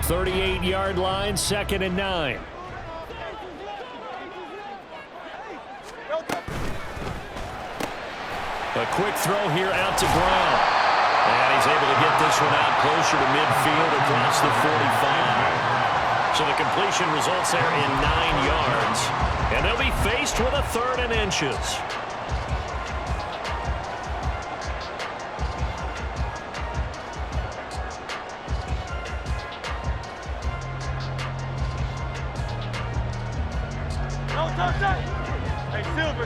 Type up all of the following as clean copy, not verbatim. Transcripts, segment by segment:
38-yard line, 2nd and 9. A quick throw here out to Brown. And he's able to get this one out closer to midfield across the 45. So the completion results there in 9 yards. And they'll be faced with a 3rd and inches. Hey, Silver.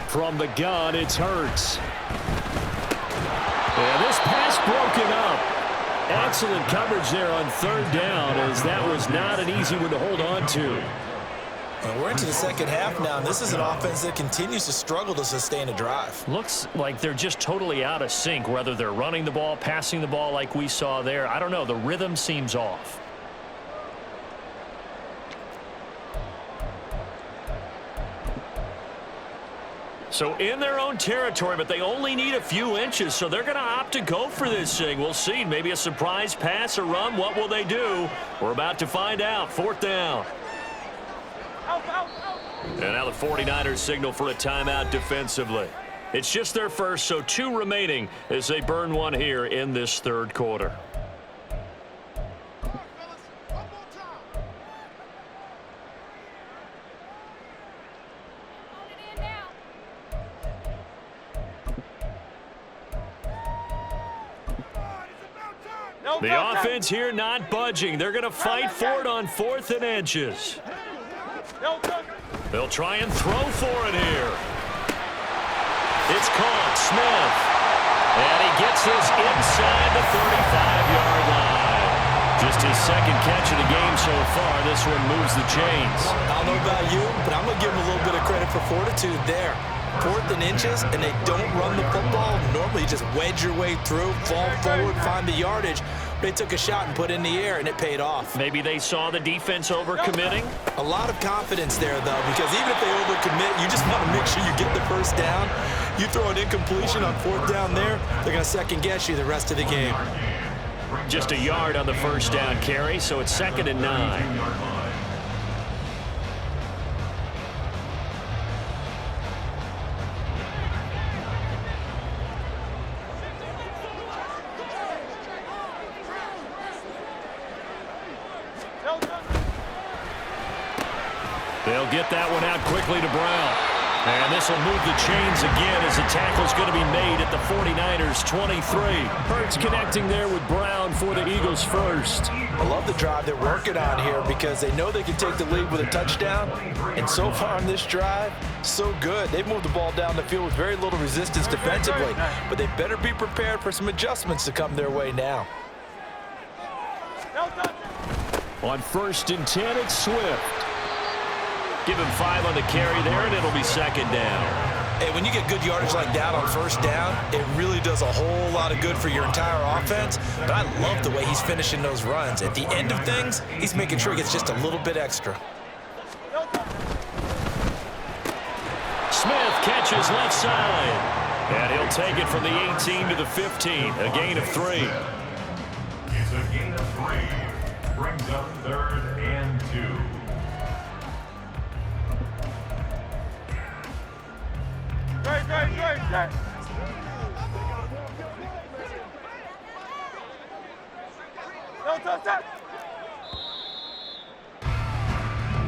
From the gun, it's Hurts. And this pass broken up. Excellent coverage there on 3rd down, as that was not an easy one to hold on to. We're into the second half now, and this is an offense that continues to struggle to sustain a drive. Looks like they're just totally out of sync, whether they're running the ball, passing the ball like we saw there. I don't know. The rhythm seems off. So in their own territory, but they only need a few inches, so they're going to opt to go for this thing. We'll see. Maybe a surprise pass or run. What will they do? We're about to find out. 4th down. And now the 49ers signal for a timeout defensively. It's just their first, so 2 remaining as they burn one here in this 3rd quarter. The offense here not budging. They're going to fight for it on 4th and inches. They'll try and throw for it here. It's caught. Smith. And he gets this inside the 35-yard line. Just his 2nd catch of the game so far. This one moves the chains. I don't know about you, but I'm going to give him a little bit of credit for fortitude there. 4th and inches, and they don't run the football. Normally, you just wedge your way through, fall forward, find the yardage. They took a shot and put it in the air, and it paid off. Maybe they saw the defense overcommitting. A lot of confidence there, though, because even if they overcommit, you just want to make sure you get the 1st down. You throw an incompletion on 4th down there, they're going to second-guess you the rest of the game. Just a yard on the 1st down carry, so it's 2nd and 9. They'll get that one out quickly to Brown. And this will move the chains again as the tackle's going to be made at the 49ers' 23. Hurts connecting there with Brown for the Eagles first. I love the drive they're working on here because they know they can take the lead with a touchdown. And so far on this drive, so good. They've moved the ball down the field with very little resistance defensively. But they better be prepared for some adjustments to come their way now. On 1st and 10, it's Swift. Give him 5 on the carry there, and it'll be 2nd down. Hey, when you get good yardage like that on 1st down, it really does a whole lot of good for your entire offense. But I love the way he's finishing those runs. At the end of things, he's making sure he gets just a little bit extra. Smith catches left side. And he'll take it from the 18 to the 15. A gain of 3. It's a gain of 3. Brings up 3rd and 2. Right.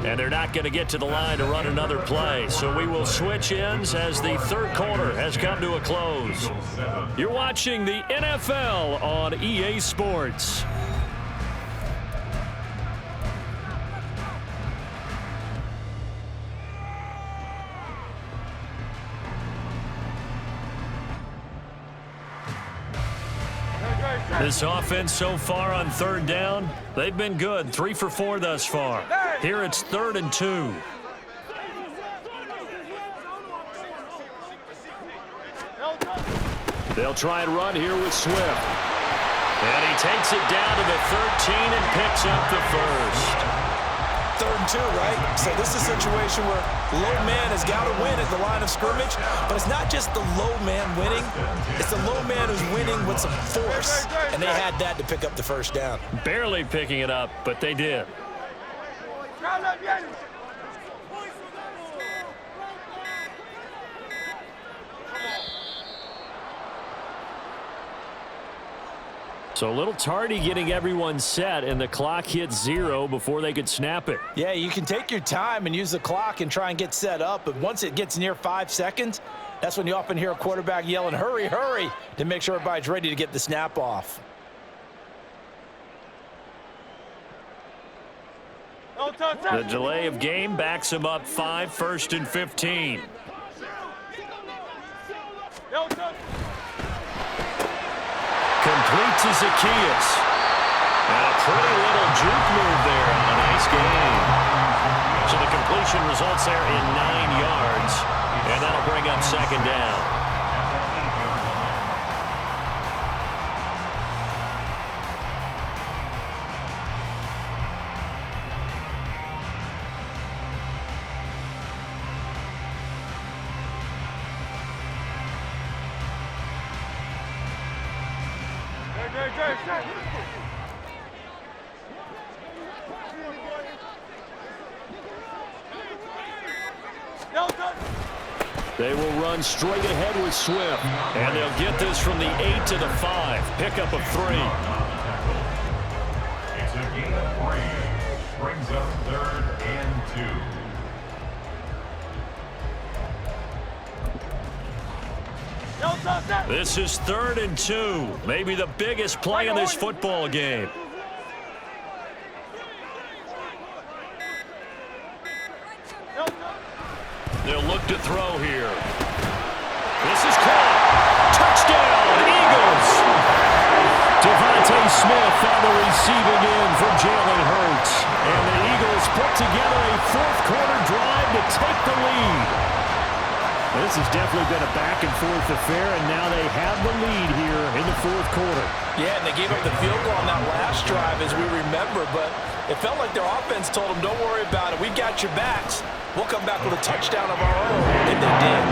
And they're not going to get to the line to run another play. So we will switch ends as the 3rd quarter has come to a close. You're watching the NFL on EA Sports. This offense so far on 3rd down, they've been good. 3 for 4 thus far. Here it's 3rd and 2. They'll try and run here with Swift. And he takes it down to the 13 and picks up the 1st. 3rd and 2, right? So this is a situation where low man has got to win at the line of scrimmage, but it's not just the low man winning. It's the low man who's winning with some force, and they had that to pick up the first down. Barely picking it up, but they did. So a little tardy getting everyone set, and the clock hit 0 before they could snap it. Yeah, you can take your time and use the clock and try and get set up, but once it gets near 5 seconds, that's when you often hear a quarterback yelling, hurry, hurry, to make sure everybody's ready to get the snap off. The delay of game backs him up 5, 1st and 15. Complete to Zacchaeus. And a pretty little juke move there on a nice game. So the completion results there in 9 yards. And that'll bring up 2nd down. They will run straight ahead with Swift. And they'll get this from the 8 to the 5. Pickup of 3. It's a gain of 3. Brings up 3rd and 2. This is 3rd and 2. Maybe the biggest play in this football game. They'll look to throw here. This is caught. Touchdown, Eagles. Devontae Smith on the receiving end from Jalen Hurts. And the Eagles put together a 4th-quarter drive to take the lead. This has definitely been a back-and-forth affair, and now they have the lead here in the 4th quarter. Yeah, and they gave up the field goal on that last drive, as we remember, but it felt like their offense told them, don't worry about it. We've got your backs. We'll come back with a touchdown of our own, and they did.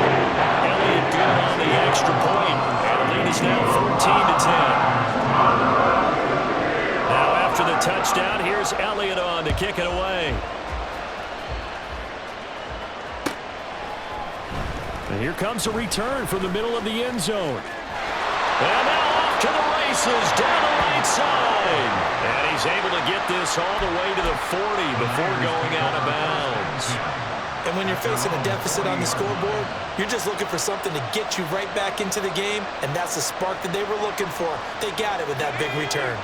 Elliott good on the extra point, and the lead is now 14-10. Now after the touchdown, here's Elliott on to kick it away. And here comes a return from the middle of the end zone. And now off to the races down the right side. And he's able to get this all the way to the 40 before going out of bounds. And when you're facing a deficit on the scoreboard, you're just looking for something to get you right back into the game, and that's the spark that they were looking for. They got it with that big return.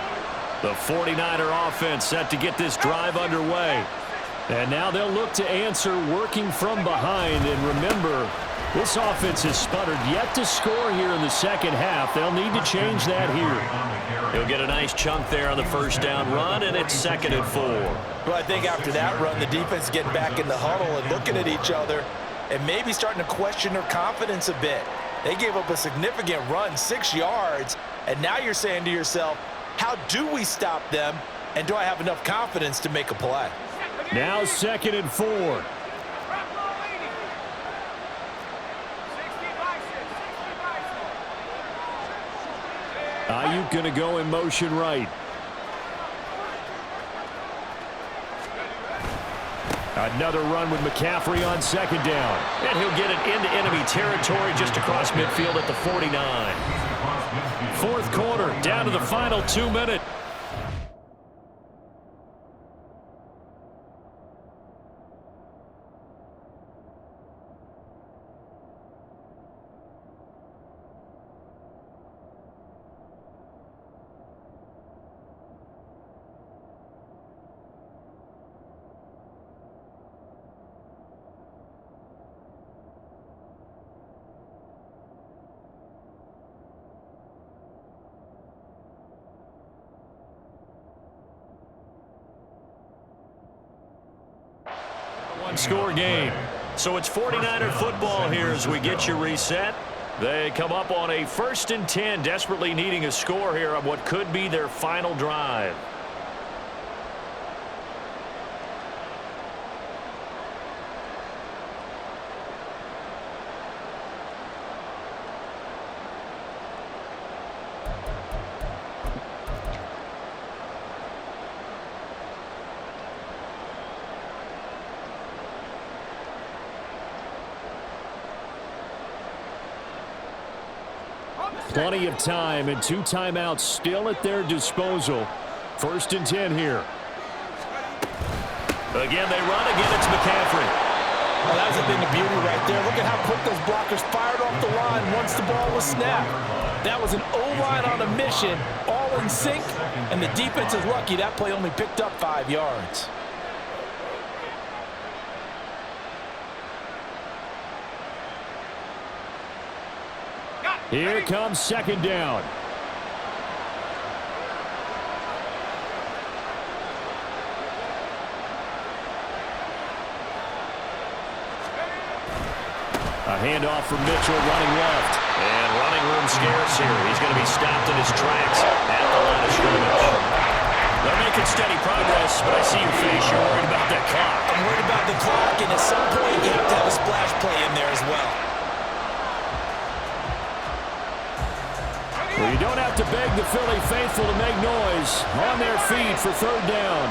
The 49er offense set to get this drive underway. And now they'll look to answer working from behind. And remember, this offense has sputtered yet to score here in the second half. They'll need to change that here. He'll get a nice chunk there on the first down run, and it's 2nd and 4. Well, I think after that run, the defense is getting back in the huddle and looking at each other and maybe starting to question their confidence a bit. They gave up a significant run, 6 yards, and now you're saying to yourself, how do we stop them, and do I have enough confidence to make a play? Now 2nd and 4. Ayuk going to go in motion right. Another run with McCaffrey on 2nd down. And he'll get it into enemy territory just across midfield at the 49. 4th quarter, down to the final 2 minutes. One-score game. So it's 49er football here as we get you reset. They come up on a 1st and 10, desperately needing a score here on what could be their final drive. Plenty of time and 2 timeouts still at their disposal. 1st and 10 here. Again, they run. Again, it's McCaffrey. Well, that was a thing of beauty right there. Look at how quick those blockers fired off the line once the ball was snapped. That was an O-line on a mission, all in sync, and the defense is lucky that play only picked up 5 yards. Here comes 2nd down. A handoff from Mitchell running left. And running room scarce here. He's going to be stopped in his tracks at the line of scrimmage. They're making steady progress, but I see your face. You're worried about that clock. I'm worried about the clock, and at some point you have to have a splash play in there as well. Well, you don't have to beg the Philly faithful to make noise. On their feet for 3rd down.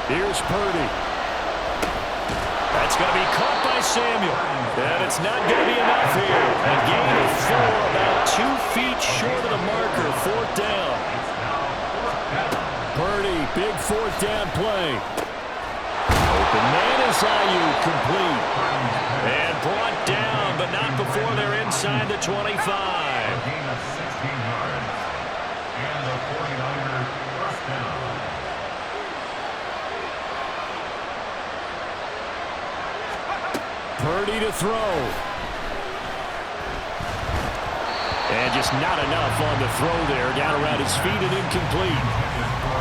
Here's Purdy. That's going to be caught by Samuel. And it's not going to be enough here. A gain of 4, about 2 feet short of the marker. 4th down. Purdy, big 4th down play. Open man is Ayuk, complete. And brought down, but not before they're inside the 25. Gain of 16 yards. And the 49ers first down. Purdy to throw. And just not enough on the throw there. Down around his feet and incomplete.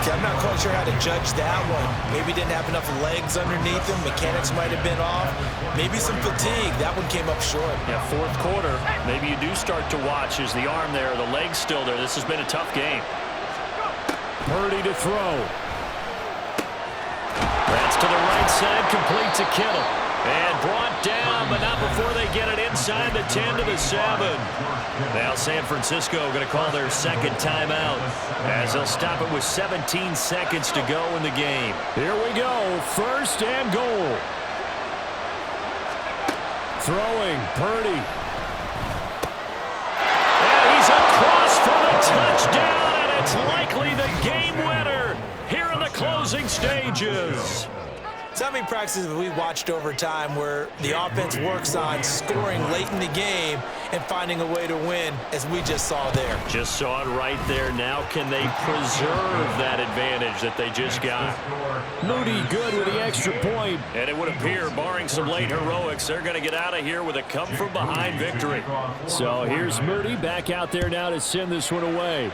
Okay, I'm not quite sure how to judge that one. Maybe didn't have enough legs underneath him. Mechanics might have been off. Maybe some fatigue. That one came up short. Yeah, 4th quarter. Maybe you do start to watch. Is the arm there, the leg's still there. This has been a tough game. Purdy to throw. That's to the right side, complete to Kittle. And brought down, but not before they get it inside the 10 to the 7. Now San Francisco going to call their 2nd timeout as they'll stop it with 17 seconds to go in the game. Here we go, 1st and goal. Throwing, Purdy. And he's across for the touchdown, and it's likely the game winner here in the closing stages. So many practices we watched over time where the offense works on scoring late in the game and finding a way to win, as we just saw there. Just saw it right there. Now can they preserve that advantage that they just got? Moody good with the extra point. And it would appear, barring some late heroics, they're going to get out of here with a come-from-behind victory. So here's Moody back out there now to send this one away.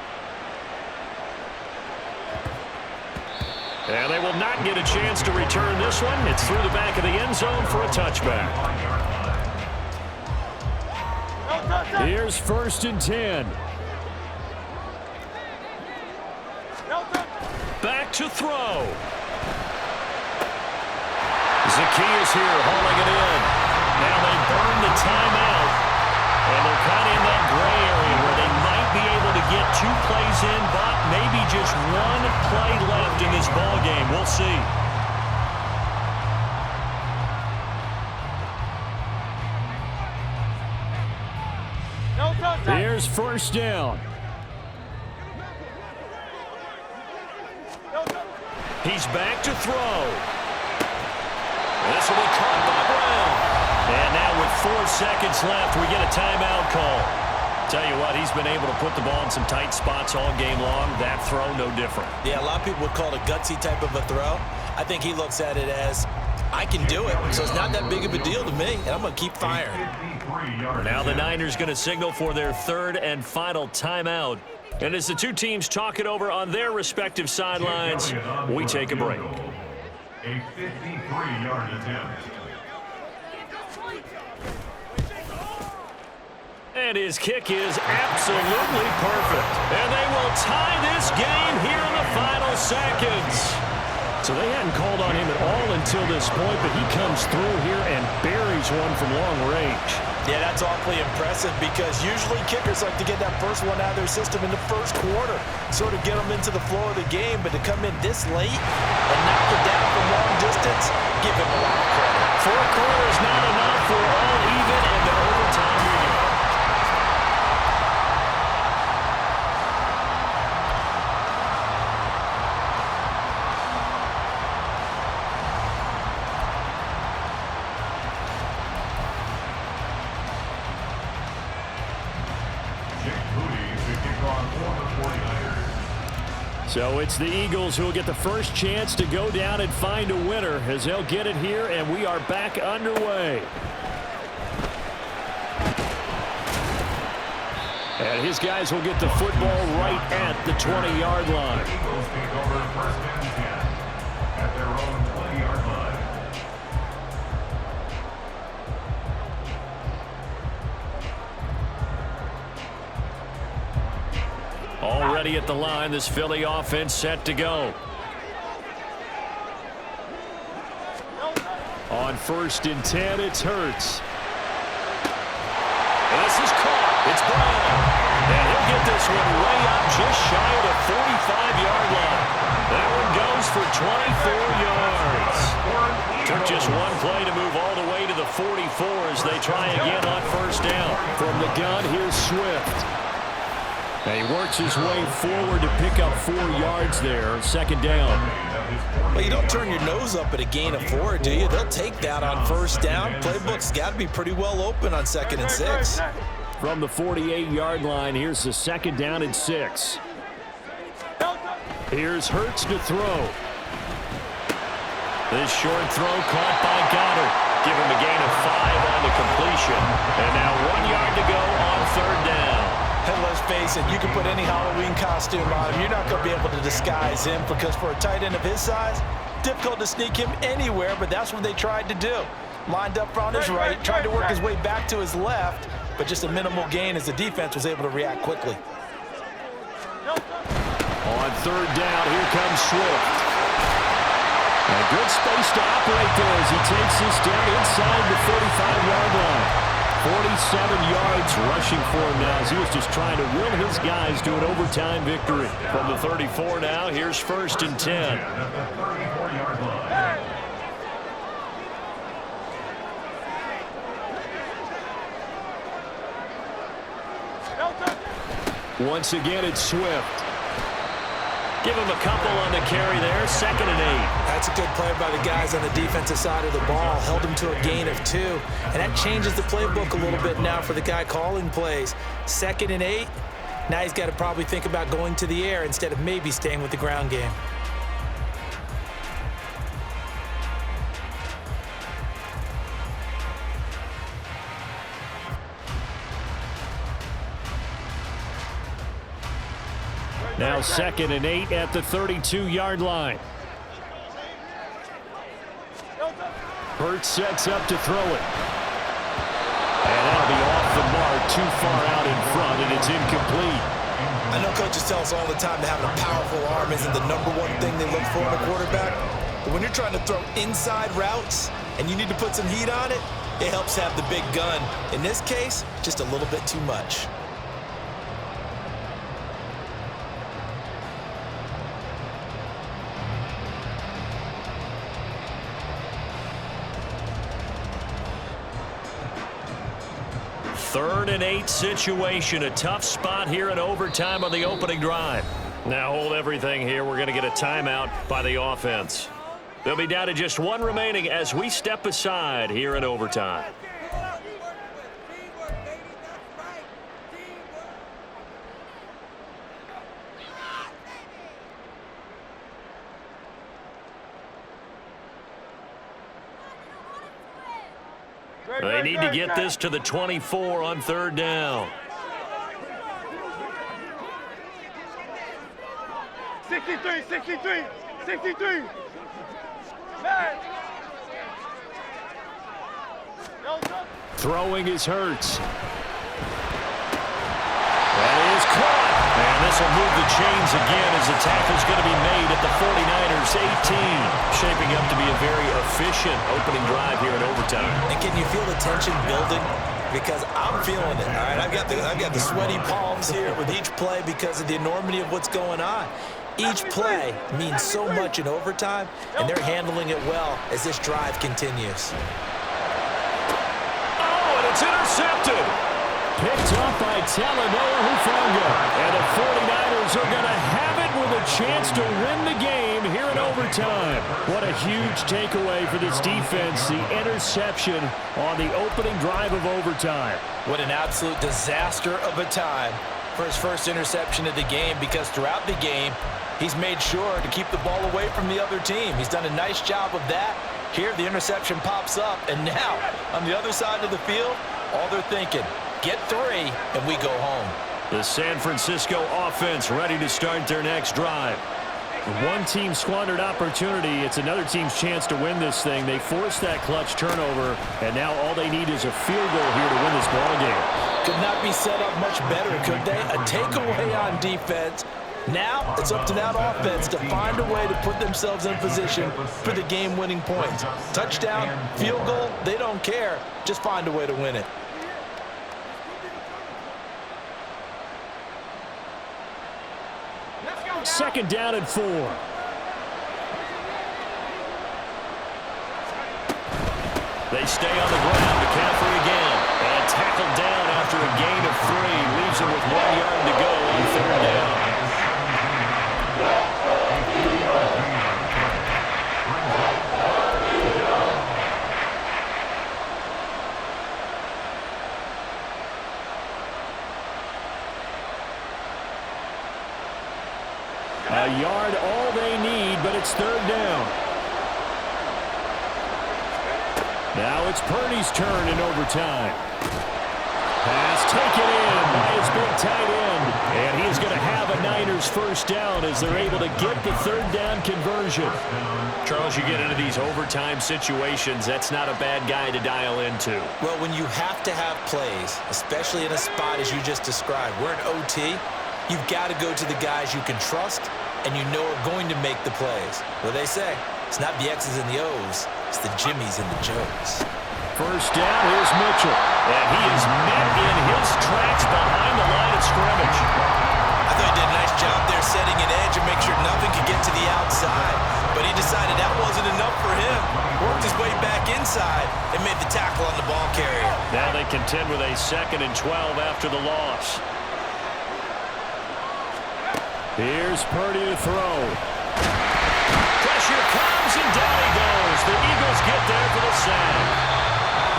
And they will not get a chance to return this one. It's through the back of the end zone for a touchback. Here's 1st and 10. Back to throw. Zacchaeus here hauling it in. Now they burn the timeout. And they're kind of in that gray area where they might be able to get 2 plays in, but maybe just 1 play left in this ball game. We'll see. Here's 1st down. He's back to throw. This will be caught by Brown. And now with 4 seconds left, we get a timeout call. Tell you what, he's been able to put the ball in some tight spots all game long. That throw, no different. Yeah, a lot of people would call it a gutsy type of a throw. I think he looks at it as, I can do it, so it's not that big of a deal to me, and I'm going to keep firing. Now the Niners going to signal for their 3rd and final timeout. And as the 2 teams talk it over on their respective sidelines, we take a break. A 53-yard attempt. And his kick is absolutely perfect. And they will tie this game here in the final seconds. So they hadn't called on him at all until this point, but he comes through here and buries one from long range. Yeah, that's awfully impressive because usually kickers like to get that first one out of their system in the 1st quarter, sort of get them into the flow of the game, but to come in this late and knock it down from long distance, give him a lot of credit. 4 quarters not enough for all even and the overtime. for the 49ers. So it's the Eagles who will get the first chance to go down and find a winner as they'll get it here, and we are back underway. And his guys will get the football right at the 20-yard line. The Eagles take over first and 10 at their own 20-yard line. Already at the line, this Philly offense set to go. On 1st and 10, it's Hurts. This is caught. It's Brown. And he'll get this one way up just shy of the 45-yard line. That one goes for 24 yards. Took just one play to move all the way to the 44 as they try again on 1st down. From the gun, here's Swift. And he works his way forward to pick up 4 yards there, 2nd down. Well, you don't turn your nose up at a gain of 4, do you? They'll take that on 1st down. Playbook's got to be pretty well open on 2nd and 6. From the 48-yard line, here's the 2nd down and 6. Here's Hurts to throw. This short throw caught by Goddard. Give him a gain of 5 on the completion. And now 1 yard to go on 3rd down. And let's face it, you can put any Halloween costume on him. You're not going to be able to disguise him because for a tight end of his size, difficult to sneak him anywhere, but that's what they tried to do. Lined up on his right, tried to work his way back to his left, but just a minimal gain as the defense was able to react quickly. On 3rd down, here comes Swift. And good space to operate there as he takes this down inside the 45-yard line. 47 yards rushing for him now as he was just trying to will his guys to an overtime victory. From the 34 now, here's 1st and 10. Once again, it's Swift. Give him a couple on the carry there, 2nd and 8. That's a good play by the guys on the defensive side of the ball. Held him to a gain of 2. And that changes the playbook a little bit now for the guy calling plays. 2nd and 8. Now he's got to probably think about going to the air instead of maybe staying with the ground game. Now 2nd and 8 at the 32-yard line. Hurts sets up to throw it. And that'll be off the mark, too far out in front, and it's incomplete. I know coaches tell us all the time that having a powerful arm isn't the #1 thing they look for in a quarterback. But when you're trying to throw inside routes and you need to put some heat on it, it helps have the big gun. In this case, just a little bit too much. Third and 8 situation. A tough spot here in overtime on the opening drive. Now hold everything here. We're going to get a timeout by the offense. They'll be down to just 1 remaining as we step aside here in overtime. They need to get this to the 24 on 3rd down. 63, 63, 63. Throwing is Hurts. That is caught. And this will move the chains again as the tackle's going to be made at the 49ers 18. Shaping up to be a very efficient opening drive here in overtime. And can you feel the tension building? Because I'm feeling it. All right, I've got the sweaty palms here with each play because of the enormity of what's going on. Each play means so much in overtime, and they're handling it well as this drive continues. Oh, and it's intercepted. Picked up by Talanoa Hufanga. And the 49ers are going to have it with a chance to win the game here in overtime. What a huge takeaway for this defense. The interception on the opening drive of overtime. What an absolute disaster of a time for his first interception of the game because throughout the game, he's made sure to keep the ball away from the other team. He's done a nice job of that. Here, the interception pops up, and now, on the other side of the field, all they're thinking, get 3, and we go home. The San Francisco offense ready to start their next drive. One team squandered opportunity. It's another team's chance to win this thing. They forced that clutch turnover, and now all they need is a field goal here to win this ball game. Could not be set up much better, could they? A takeaway on defense. Now it's up to that offense to find a way to put themselves in position for the game-winning points. Touchdown, field goal, they don't care. Just find a way to win it. Second down and 4. They stay on the ground. McCaffrey again. And tackled down after a gain of 3. Leaves him with 1 yard to go on 3rd down. A yard all they need, but it's 3rd down. Now it's Purdy's turn in overtime. Pass taken in by his big tight end. And he is going to have a Niners first down as they're able to get the 3rd down conversion. Charles, you get into these overtime situations, that's not a bad guy to dial into. Well, when you have to have plays, especially in a spot as you just described, we're in OT, you've got to go to the guys you can trust and you know are going to make the plays. What do they say? It's not the X's and the O's, it's the Jimmies and the Joes. First down, here's Mitchell. And he is met in his tracks behind the line of scrimmage. I thought he did a nice job there setting an edge and make sure nothing could get to the outside. But he decided that wasn't enough for him. Worked his way back inside and made the tackle on the ball carrier. Now they contend with a 2nd and 12 after the loss. Here's Purdy to throw. Pressure comes and down he goes. The Eagles get there for the sack.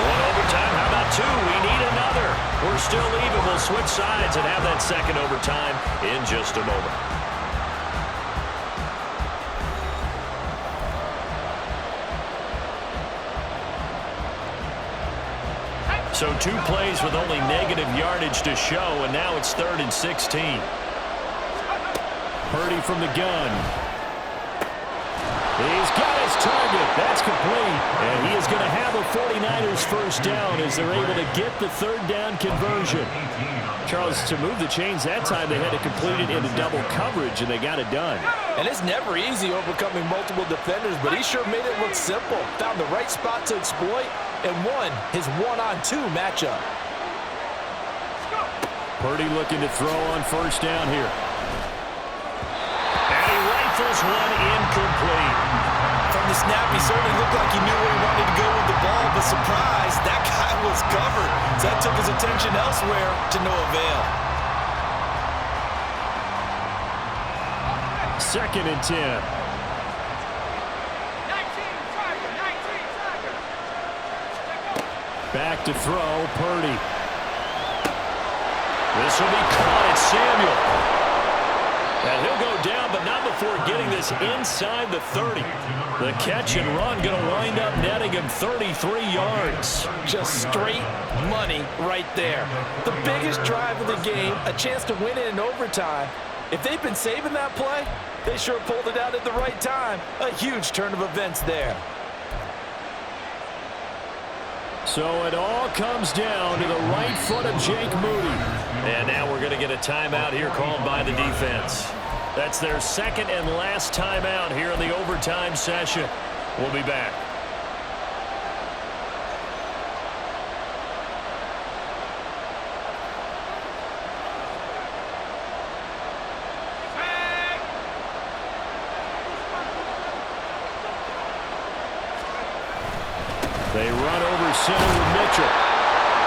1 overtime, how about 2? We need another. We're still even. We'll switch sides and have that 2nd overtime in just a moment. So 2 plays with only negative yardage to show, and now it's 3rd and 16. Purdy from the gun. He's got his target. That's complete. And he is going to have a 49ers first down as they're able to get the 3rd down conversion. Charles, to move the chains that time, they had to complete it into double coverage, and they got it done. And it's never easy overcoming multiple defenders, but he sure made it look simple. Found the right spot to exploit and won his 1-on-2 matchup. Purdy looking to throw on first down here. And he rifles one incomplete. From the snap, he certainly looked like he knew where he wanted to go with the ball, but surprise, that guy was covered. So that took his attention elsewhere to no avail. 2nd and 10. Back to throw, Purdy. This will be caught. It's Samuel. And he'll go down, but not before getting this inside the 30. The catch and run going to wind up netting him 33 yards. Just straight money right there. The biggest drive of the game, a chance to win it in overtime. If they've been saving that play, they sure pulled it out at the right time. A huge turn of events there. So it all comes down to the right foot of Jake Moody. And now we're going to get a timeout here called by the defense. That's their 2nd and last timeout here in the overtime session. We'll be back. They run over center with Mitchell.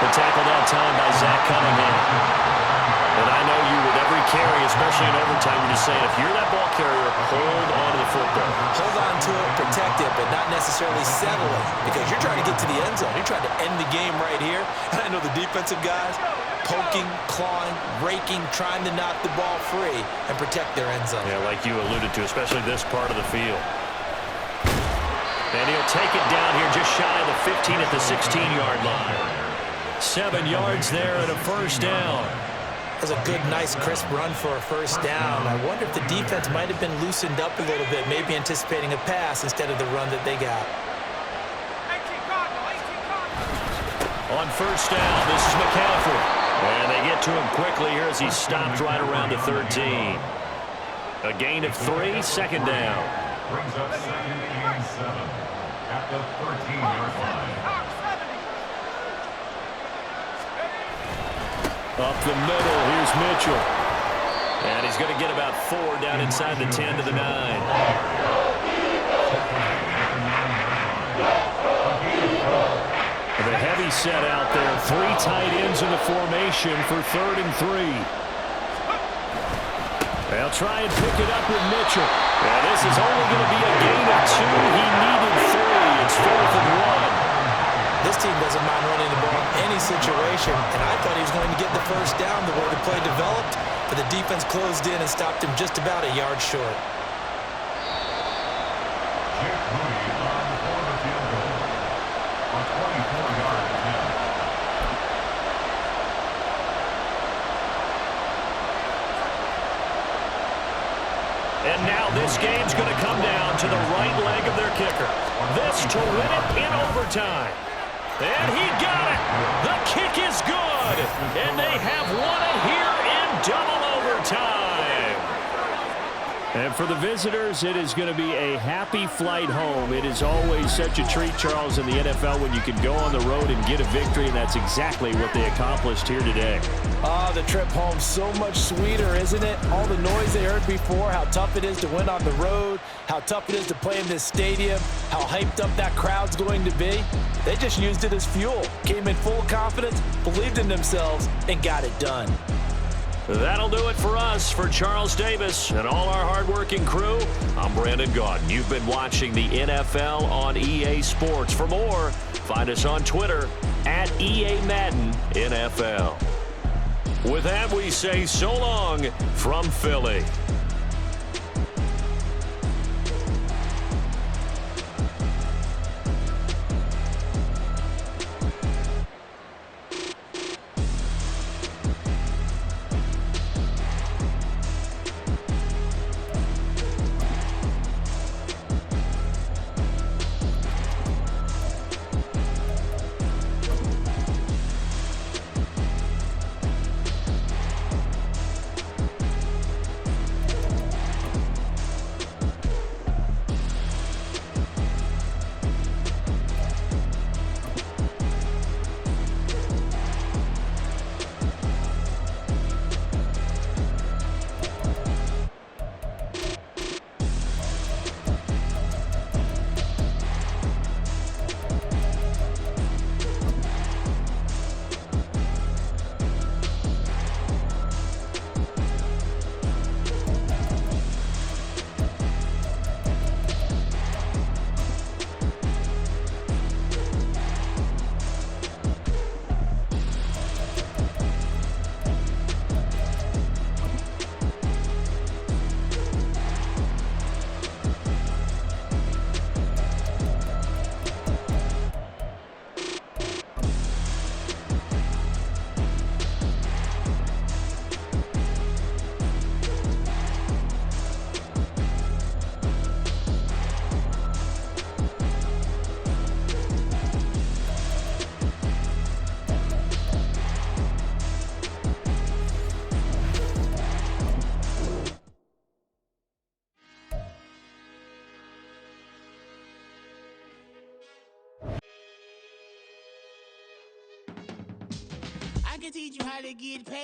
The tackle that time by Zach Cunningham. And I know you with every carry, especially in overtime, you're just saying, if you're that ball carrier, hold on to the football. Hold on to it, protect it, but not necessarily settle it. Because you're trying to get to the end zone. You're trying to end the game right here. And I know the defensive guys, poking, clawing, raking, trying to knock the ball free and protect their end zone. Yeah, like you alluded to, especially this part of the field. And he'll take it down here just shy of the 15 at the 16-yard line. 7 yards there and a first down. That's a good, nice, crisp run for a first down. I wonder if the defense might have been loosened up a little bit, maybe anticipating a pass instead of the run that they got. On first down, this is McCaffrey. And they get to him quickly here as he stopped right around the 13. A gain of 3, second down. Brings up 2nd and 7 at the 13-yard line. Up the middle, here's Mitchell. And he's going to get about 4 down inside the 10 to the 9. The heavy set out there. 3 tight ends in the formation for 3rd and 3. They'll try and pick it up with Mitchell. And this is only going to be a gain of 2. He needed 3. It's 4th and 1. This team doesn't mind running the ball in any situation, and I thought he was going to get the first down the way the play developed, but the defense closed in and stopped him just about a yard short. And now this game's going to come down to the right leg of their kicker. This to win it in overtime. And he got it. The kick is good. And they have won it here in double overtime. And for the visitors, it is going to be a happy flight home. It is always such a treat, Charles, in the NFL when you can go on the road and get a victory, and that's exactly what they accomplished here today. The trip home so much sweeter, isn't it? All the noise they heard before, how tough it is to win on the road, how tough it is to play in this stadium, how hyped up that crowd's going to be. They just used it as fuel, came in full confidence, believed in themselves, and got it done. That'll do it for us. For Charles Davis and all our hardworking crew, I'm Brandon Gaudin. You've been watching the NFL on EA Sports. For more, find us on Twitter at EA Madden NFL. With that, we say so long from Philly. I can teach you how to get paid.